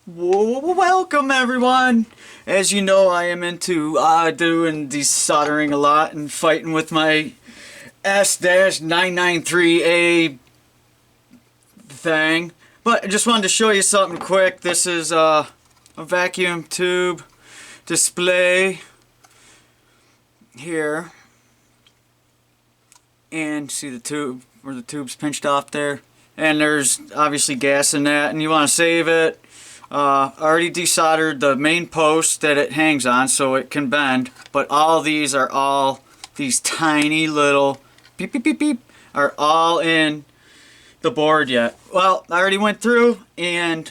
Welcome everyone! As you know, I am into doing desoldering a lot and fighting with my S-993A thing. But I just wanted to show you something quick. This is a vacuum tube display here. And see the tube, where the tube's pinched off there. And there's obviously gas in that, and you want to save it. I already desoldered the main post that it hangs on so it can bend, but all these are these tiny little beep beep beep beep are all in the board yet. Well, I already went through and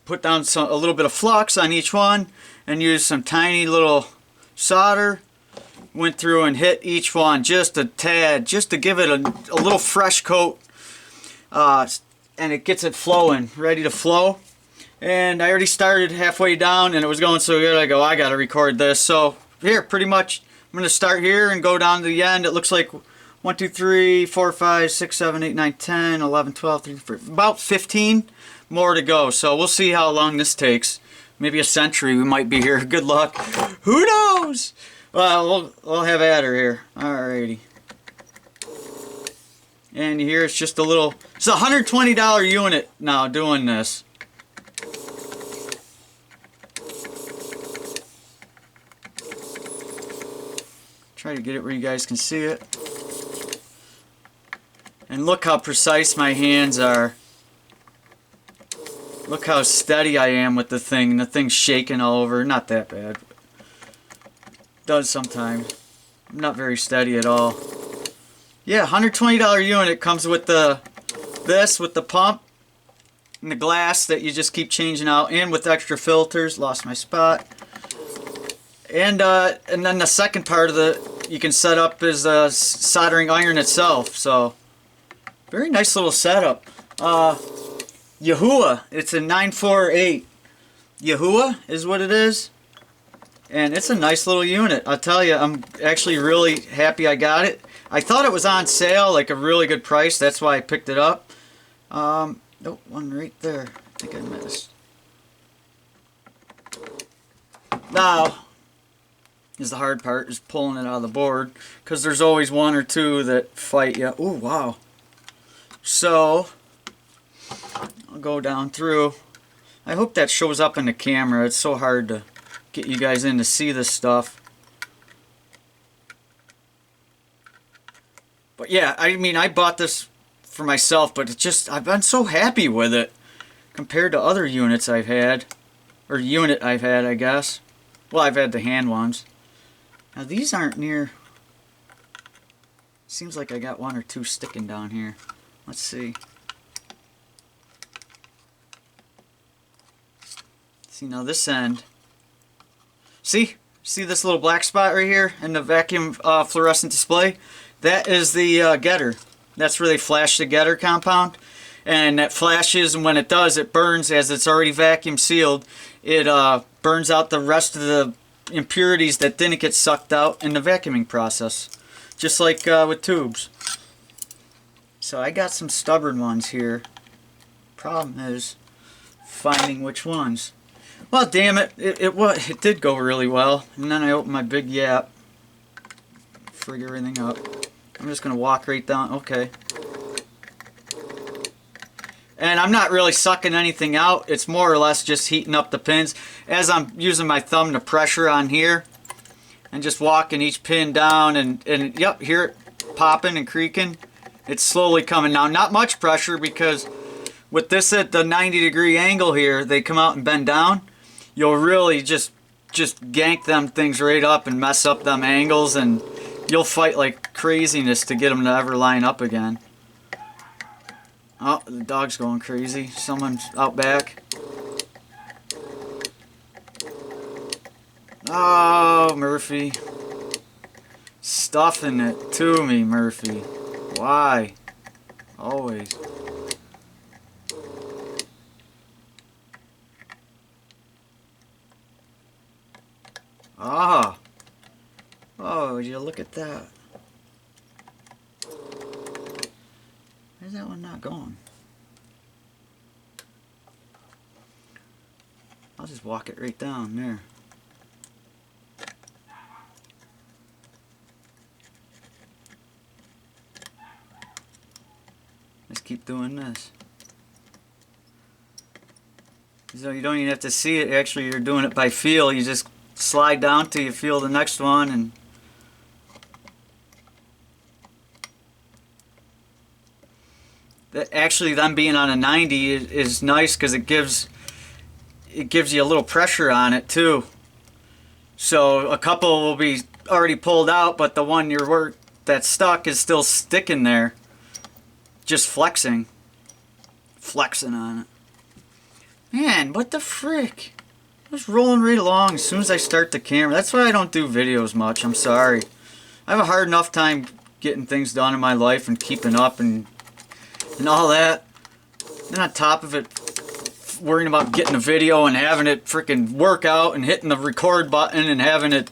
put down a little bit of flux on each one and used some tiny little solder. Went through and hit each one just a tad, just to give it a little fresh coat. And it gets it flowing, ready to flow. And I already started halfway down and it was going so good, I go, I gotta record this. So here, pretty much, I'm gonna start here and go down to the end. It looks like 1, 2, 3, 4, 5, 6, 7, 8, 9, 10, 11, 12, 13, 14, about 15 more to go. So we'll see how long this takes. Maybe a century we might be here. Good luck. Who knows? Well, we'll have at her here. Alrighty. And here it's just a little, it's a $120 unit now doing this. Try to get it where you guys can see it. And look how precise my hands are. Look how steady I am with the thing. The thing's shaking all over. Not that bad. Does sometimes. I'm not very steady at all. Yeah, $120 unit comes with this with the pump and the glass that you just keep changing out, and with extra filters. Lost my spot. And then the second part of you can set up is the soldering iron itself. So very nice little setup. Yihua. It's a 948. Yihua is what it is. And it's a nice little unit. I'll tell you, I'm actually really happy I got it. I thought it was on sale, like a really good price. That's why I picked it up. Nope, one right there. I think I missed. Now, is the hard part, is pulling it out of the board. Because there's always one or two that fight you. Ooh, wow. So, I'll go down through. I hope that shows up in the camera. It's so hard to get you guys in to see this stuff. But yeah, I mean, I bought this for myself, but I've been so happy with it compared to other units I've had, or unit I've had, I guess. Well, I've had the hand ones. Now these aren't near. Seems like I got one or two sticking down here. Let's see. See, now this end. See this little black spot right here in the vacuum fluorescent display? That is the getter. That's where they flash the getter compound. And that flashes, and when it does, it burns as it's already vacuum sealed. It burns out the rest of the impurities that didn't get sucked out in the vacuuming process. Just like with tubes. So I got some stubborn ones here. Problem is finding which ones. Well, damn it, it did go really well. And then I opened my big yap. Frig everything up. I'm just going to walk right down. Okay. And I'm not really sucking anything out. It's more or less just heating up the pins. As I'm using my thumb to pressure on here. And just walking each pin down. And yep, hear it popping and creaking. It's slowly coming down. Not much pressure because with this at the 90-degree angle here, they come out and bend down. You'll really just gank them things right up and mess up them angles, and you'll fight like craziness to get them to ever line up again. Oh, the dog's going crazy. Someone's out back. Oh, Murphy. Stuffing it to me, Murphy. Why? Always. Ah. Oh, would you look at that? Where's that one not going? I'll just walk it right down there. Just keep doing this. So you don't even have to see it. Actually, you're doing it by feel. You just slide down till you feel the next one, and that actually them being on a 90 is nice because it gives you a little pressure on it too. So a couple will be already pulled out, but the one that's stuck is still sticking there, just flexing on it. Man, what the frick? I was rolling right along as soon as I start the camera. That's why I don't do videos much. I'm sorry. I have a hard enough time getting things done in my life and keeping up and all that. And on top of it, worrying about getting a video and having it freaking work out and hitting the record button and having it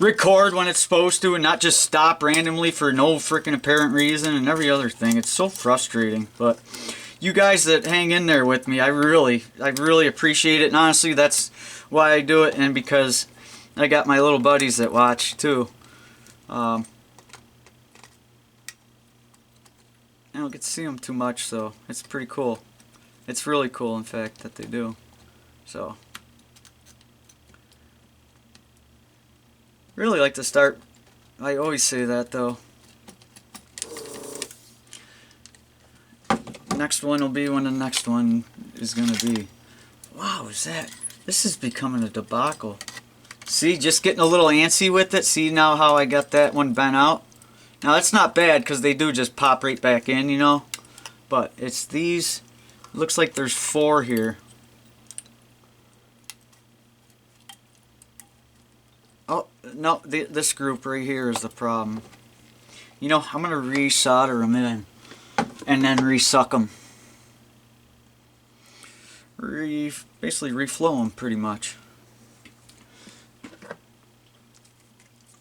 record when it's supposed to and not just stop randomly for no freaking apparent reason and every other thing. It's so frustrating. But you guys that hang in there with me, I really appreciate it. And honestly, that's why I do it, and because I got my little buddies that watch too. I don't get to see them too much, so it's pretty cool. It's really cool, in fact, that they do. So, really like to start. I always say that though. Next one will be when the next one is gonna be. Wow, this is becoming a debacle. See, just getting a little antsy with it. See now how I got that one bent out? Now that's not bad because they do just pop right back in, you know. But it's these. Looks like there's 4 here. Oh no, this group right here is the problem. You know, I'm gonna re-solder them in and then resuck them. Basically reflow them pretty much.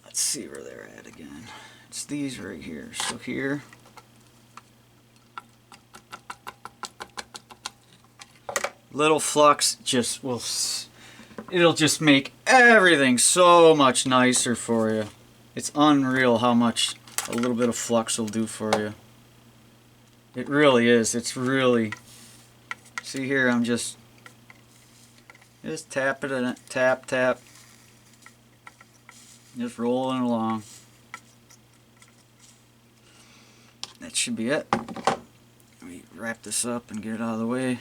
Let's see where they're at again. It's these right here. So here. Little flux it'll just make everything so much nicer for you. It's unreal how much a little bit of flux will do for you. It really is. It's really. See here, I'm just tapping it, tap. Just rolling along. That should be it. Let me wrap this up and get it out of the way.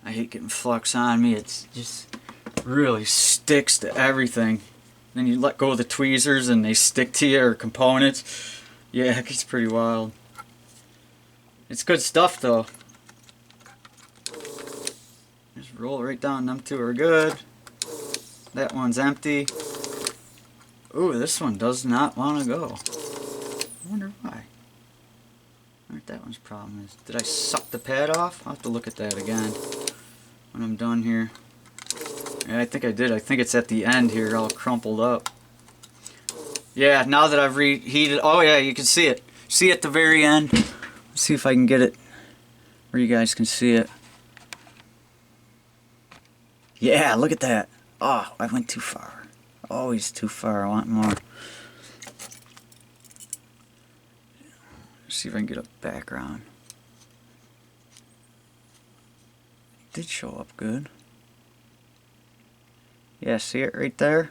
I hate getting flux on me. It's just really sticks to everything. Then you let go of the tweezers and they stick to you, or components. Yeah, it gets pretty wild. It's good stuff though. Just roll right down. Them 2 are good. That one's empty. Ooh, this one does not want to go. I wonder why. I wonder what that one's problem is. Did I suck the pad off? I'll have to look at that again when I'm done here. Yeah, I think I did. I think it's at the end here, all crumpled up. Yeah, now that I've reheated. Oh yeah, you can see it. See at the very end. Let's see if I can get it where you guys can see it. Yeah, look at that. Oh, I went too far. Always too far. I want more. Let's see if I can get a background. It did show up good. Yeah, see it right there?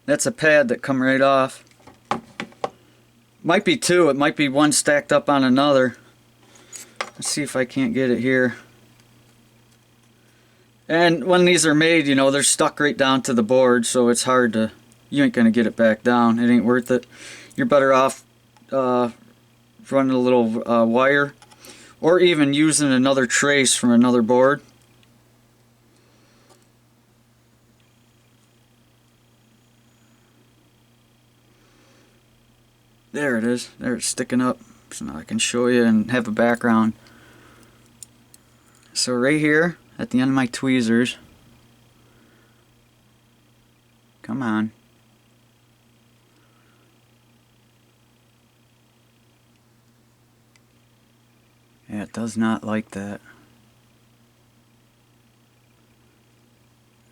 That's a pad that come right off. Might be 2. It might be one stacked up on another. Let's see if I can't get it here. And when these are made, you know, they're stuck right down to the board, so it's hard to, you ain't gonna get it back down. It ain't worth it. You're better off running a little wire, or even using another trace from another board. There it is. There it's sticking up. So now I can show you and have a background. So right here at the end of my tweezers, come on. Yeah, it does not like that.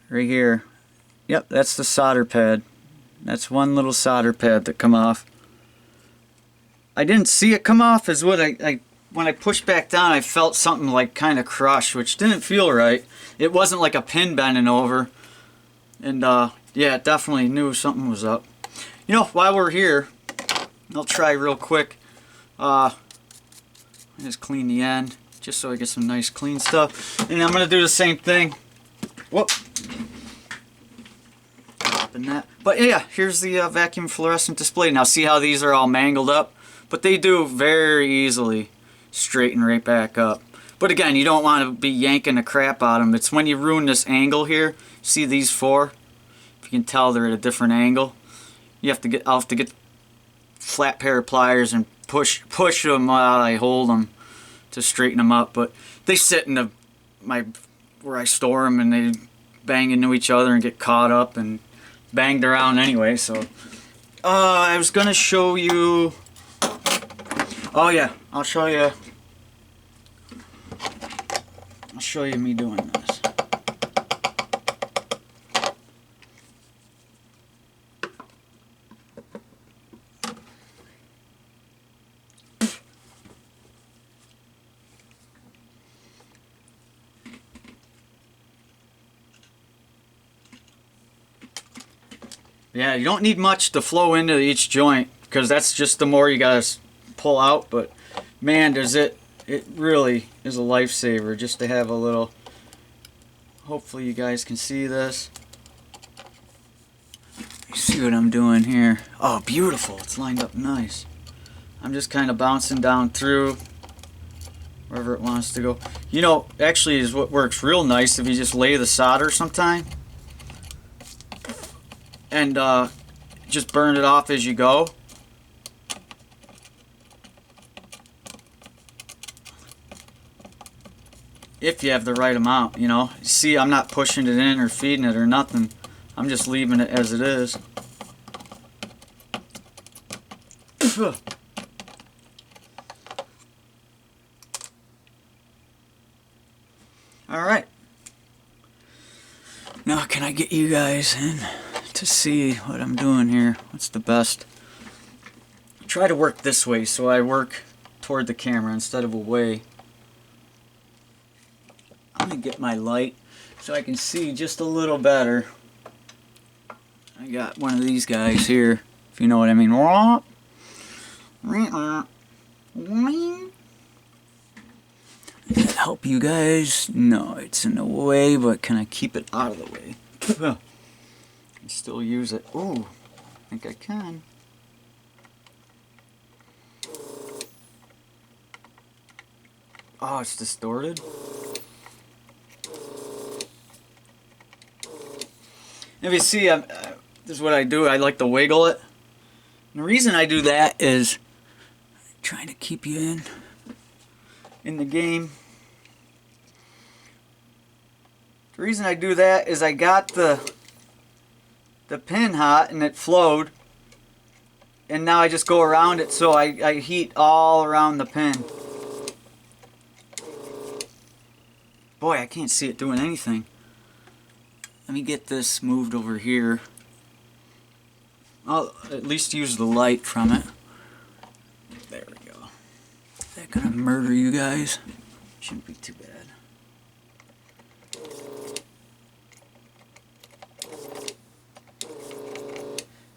Right here. Yep, that's the solder pad. That's one little solder pad that come off. I didn't see it come off, is what when I pushed back down, I felt something like kind of crush, which didn't feel right. It wasn't like a pin bending over. And yeah, definitely knew something was up. You know, while we're here, I'll try real quick. Just clean the end, just so I get some nice clean stuff. And I'm gonna do the same thing. Whoop. Dropping that. But yeah, here's the vacuum fluorescent display. Now see how these are all mangled up? But they do very easily straighten right back up. But again, you don't want to be yanking the crap out of them. It's when you ruin this angle here. See these four? If you can tell, they're at a different angle. I'll have to get flat pair of pliers and push them while I hold them to straighten them up. But they sit in where I store them, and they bang into each other and get caught up and banged around anyway. So I was gonna show you. Oh yeah, I'll show you me doing this. Yeah, you don't need much to flow into each joint, because that's just the more you guys pull out. But man, it really is a lifesaver just to have a little. Hopefully you guys can see this. You see what I'm doing here? Oh, beautiful. It's lined up nice. I'm just kind of bouncing down through wherever it wants to go. You know, actually is what works real nice if you just lay the solder sometime and just burn it off as you go. If you have the right amount, you know. See, I'm not pushing it in or feeding it or nothing. I'm just leaving it as it is. Alright. Now can I get you guys in to see what I'm doing here? What's the best? Try to work this way so I work toward the camera instead of away. I'm going to get my light so I can see just a little better. I got one of these guys here, if you know what I mean. Help you guys? No, it's in the way, but can I keep it out of the way? And still use it. Ooh, I think I can. Oh, it's distorted. If you see, this is what I do. I like to wiggle it. And the reason I do that is trying to keep you in the game. The reason I do that is I got the pin hot and it flowed, and now I just go around it, so I heat all around the pin. Boy, I can't see it doing anything. Let me get this moved over here. I'll at least use the light from it. There we go. Is that gonna murder you guys? Shouldn't be too bad.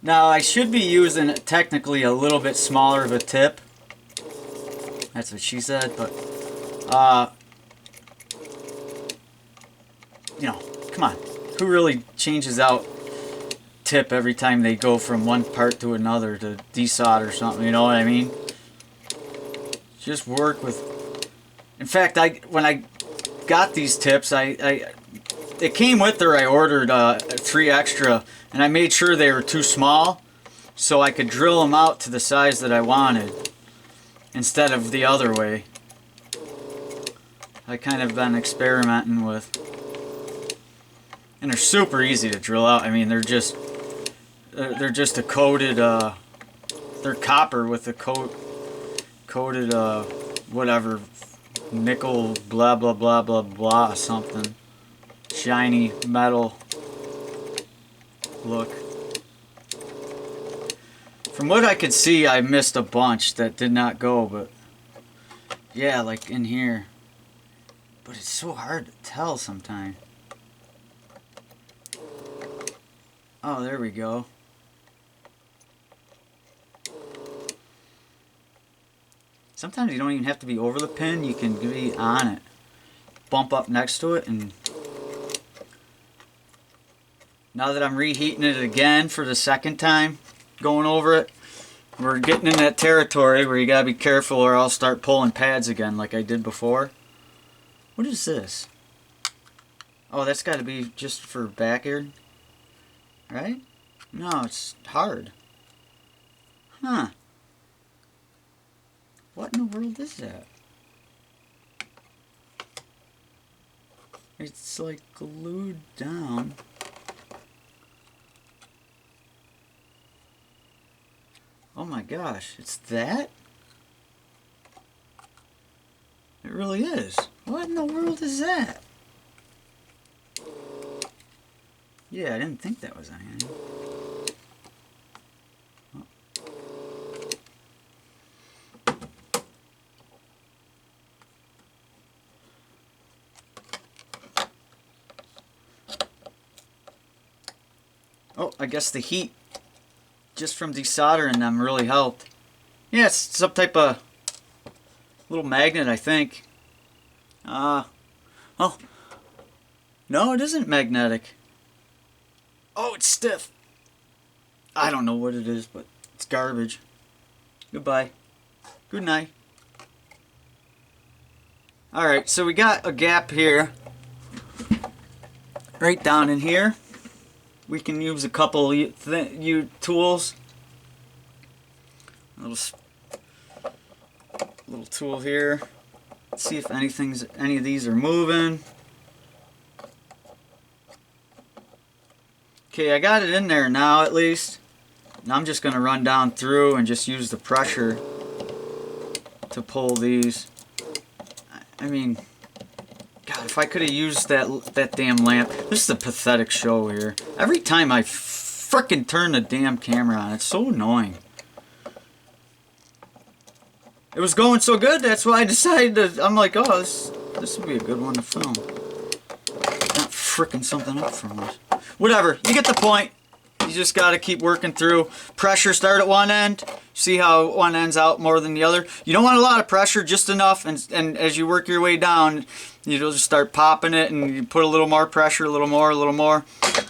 Now I should be using technically a little bit smaller of a tip. That's what she said, but you know, come on. Who really changes out tip every time they go from one part to another to desolder or something, you know what I mean? Just work with. In fact, when I got these tips, it came with her. I ordered 3 extra, and I made sure they were too small so I could drill them out to the size that I wanted instead of the other way. I kind of been experimenting with. And they're super easy to drill out. I mean, they're just a coated, they're copper with a coated, whatever, nickel blah blah blah blah blah something. Shiny metal look. From what I could see, I missed a bunch that did not go, but yeah, like in here. But it's so hard to tell sometimes. Oh, there we go. Sometimes you don't even have to be over the pin, you can be on it. Bump up next to it, and now that I'm reheating it again for the second time, going over it, we're getting in that territory where you gotta be careful or I'll start pulling pads again like I did before. What is this? Oh, that's gotta be just for back here, right? No, it's hard. Huh. What in the world is that? It's like glued down. Oh my gosh, it's that? It really is. What in the world is that? Yeah, I didn't think that was anything. Oh, I guess the heat just from desoldering them really helped. Yeah, it's some type of little magnet, I think. Oh, no, it isn't magnetic. Oh, it's stiff. I don't know what it is, but it's garbage. Goodbye. Good night. Alright, so we got a gap here. Right down in here. We can use a couple tools. Little tool here. Let's see if any of these are moving. Okay, I got it in there now at least. Now I'm just going to run down through and just use the pressure to pull these. I mean, God, if I could have used that damn lamp. This is a pathetic show here. Every time I frickin' turn the damn camera on, it's so annoying. It was going so good, that's why I decided to, I'm like, oh, this would be a good one to film. Not frickin' something up from us. Whatever, you get the point. You just gotta keep working through. Pressure start at one end. See how one end's out more than the other. You don't want a lot of pressure, just enough, and as you work your way down, you'll just start popping it, and you put a little more pressure, a little more,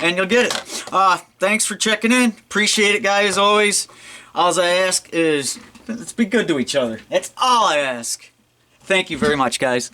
and you'll get it. Thanks for checking in. Appreciate it, guys, as always. All I ask is, let's be good to each other. That's all I ask. Thank you very much, guys.